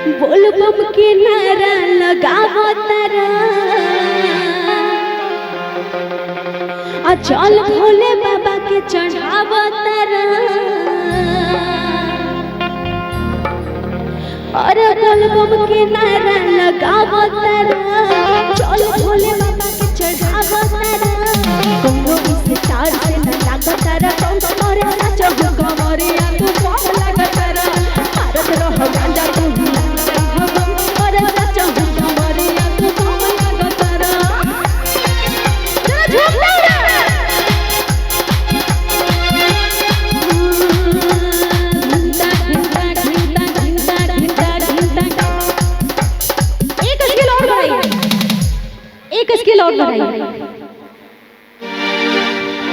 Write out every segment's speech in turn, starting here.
बोल बम के नारा लगावो तारा चल भोले बाबा के चढ़ावो तारा अरे बोल बम के नारा लगावो तारा चल भोले बाबा के चढ़ावो तारा कोनो इस तार से न लागो तारा कौन तोरे नाचो गमरिया तू कौन लागो तारा भारत रह गांजा तू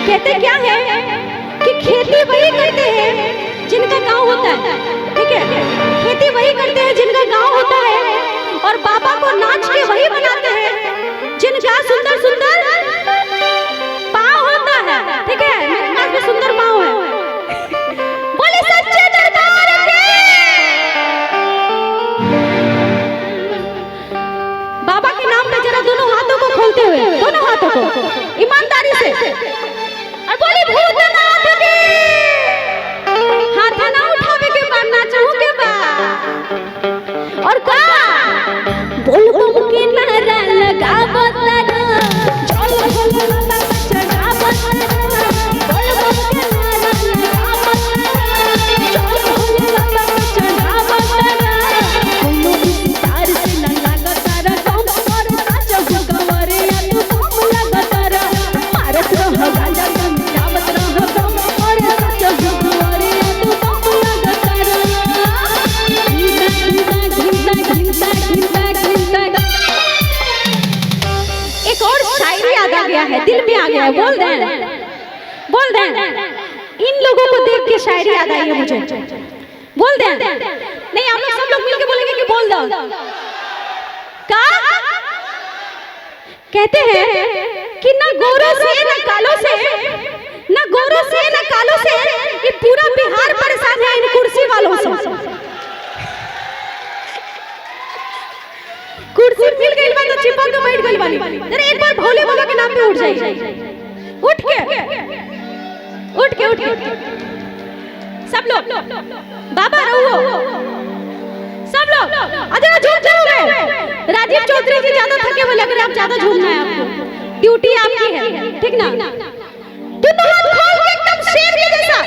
कहते क्या है कि खेती वही करते हैं जिनका गांव होता है, ठीक है? खेती वही करते हैं जिनका गांव होता है और बाबा को नाच के वही बनाते हैं जिनका सुंदर सुंदर पाँव होता है, ठीक है? नाच में सुंदर पाँव है। बोले सच्चे दरबार के बाबा के नाम पे जरा दोनों हाथों को खोलते हुए, दोनों हाथों को ईमानदारी से और बोली भूतनाथ की हाथ ना उठावे के बाद ना चाहूं के बाद और का बोल बम के नारा लगावो तारा चल भोले बाबा के चढ़ावो तारा बोल बम के नारा लगावो तारा चल भोले बाबा के चढ़ावो तारा कोनो तार से न लागो तारा कौन और नाचो गवरिया तू कौन लागो तारा भारत रह गांजा है, दिल में आ गया है। बोल दे इन लोगों को देख के शायरी याद आई है मुझे। बोल दे नहीं, आप लोग सब लोग मिलके बोलेंगे कि बोल दो का कहते हैं कि ना गोरों से ना कालों से, ना गोरों से ना कालों से ये पूरा बिहार परेशान है इन कुर्सी वालों से। कुर्सी मिल गई बा तो चिपक के बैठ गई बानी। अरे एक बार भोले बाबा के नाम पे उठ जाइए, उठ के सब लोग बाबा रहो सब लोग। अरे झूम जाओगे, राजीव चौधरी जी ज्यादा थके हुए लग रहे हैं, आप ज्यादा झूमना है आपको, ड्यूटी आपकी है, ठीक ना? दोनों हाथ खोल के एकदम शेर के जैसा।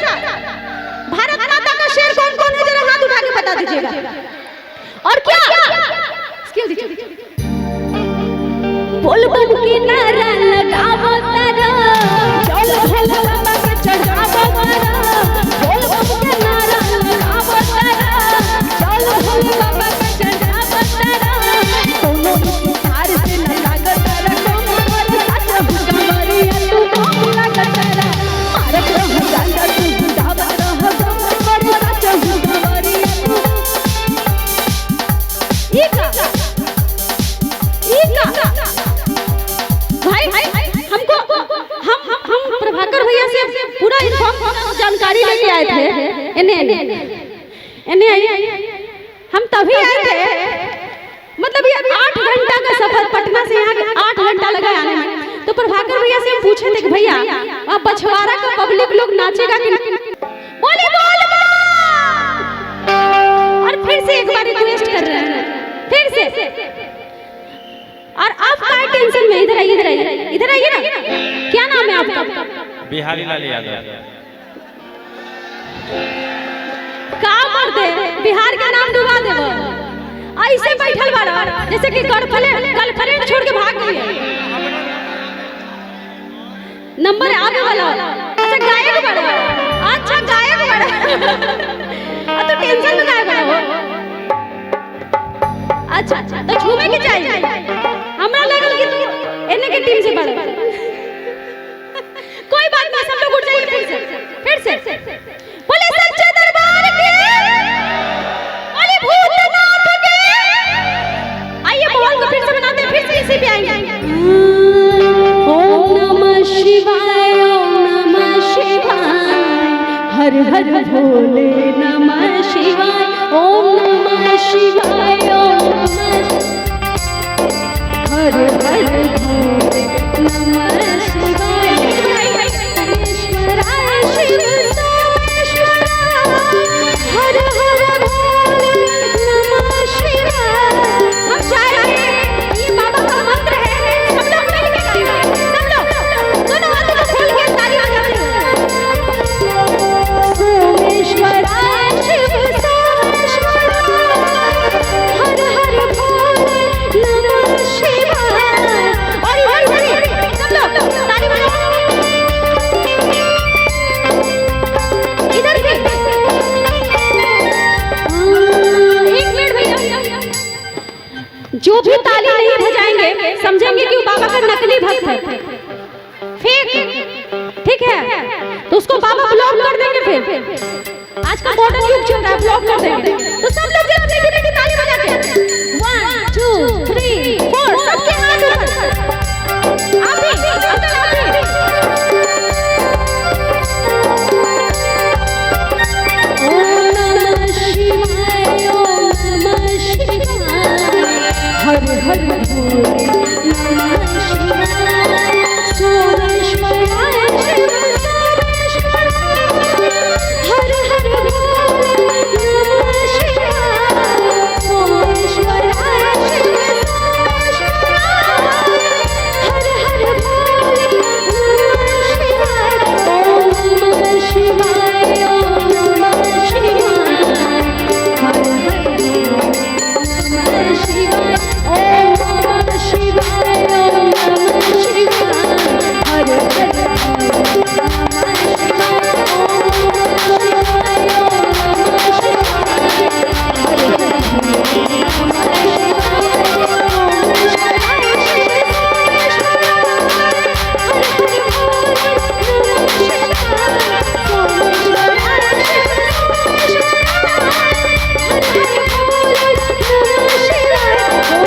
भारत माता का शेर कौन कौन है जरा हाथ उठा के बता दीजिएगा। और क्या बोल बम के नारा लगावो तारा चल भोले बाबा के चढ़ावो तारा बोल बम के नारा लगावो तारा चल भोले बाबा के चढ़ावो तारा कोनो तार से न लागो तारा कोनो और नाचो गवरिया तू कौन लागो तारा भारत रह गांजा तू गावत रह गम और नाचो गवरिया तू हम प्रभाकर भैया से पूरा जानकारी लेके आए थे। इन्हें हम तभी आए थे, मतलब ये 8 घंटा का सफर पटना से यहाँ 8 घंटा लगा आने में। तो प्रभाकर भैया से हम पूछे थे कि भैया आप बछवाड़ा का पब्लिक लोग नाचेगा कि नहीं? बोले बोल और फिर से एक बार रिक्वेस्ट कर रहे हैं, फिर से। और आप काय टेंशन में इधर आइए ना। क्या नाम है आपका? बिहारी लाल यादव। का कर दे बिहार का नाम डुबा देबो, ऐसे बैठल बाड़ा जैसे कि गर्लफ्रेंड छोड़ के भाग गई है। नंबर आगे वाला। अच्छा गायक बड़ा, अच्छा गायक बड़ा। तो टेंशन में गायक बड़ा हो। अच्छा तो झूमे के चाहिए। हमरा लगल कि तू एने के टीम से बड़ा। कोई बात नहीं, सब लोग उठ जाइए फिर से। बोले सच्चे दरबार के, बोले भूतनाथ के। आइए माहौल को फिर से बनाते हैं, फिर से इसी पे आएंगे। ओम नमः शिवाय, ओम नमः शिवाय, हर हर भोले नमः शिवाय, ओम नमः शिवाय। जो भी ताली नहीं बजाएंगे समझेंगे कि वो बाबा का नकली भक्त है, फेक। ठीक है, तो उसको बाबा ब्लॉक कर देंगे। फिर आज का मॉडर्न युग चल रहा है, ब्लॉक कर देंगे। तो सब लोग जरा देखिए ताली बजा के 1 2 3 4 सबके हाथ ऊपर। आप भी अंदर आप भी। ओम नमः शिवाय, ओम नमः शिवाय, हर हर भोले नमः शिवाय, सोमेश्वराय शिव सोमेश्वराय, हर हर भोले नमः शिवाय, सोमेश्वराय शिव सोमेश्वराय, हर हर भोले नमः शिवाय। ओम नमः शिवाय, ओम नमः शिवाय, हर हर नमः शिवाय। ओम नमः शिवाय, ओम नमः शिवाय, हर हर नमः शिवाय। ओम नमः शिवाय, ओम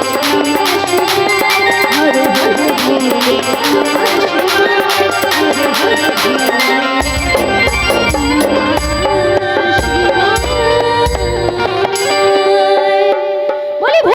नमः शिवाय, हर हर नमः शिवाय।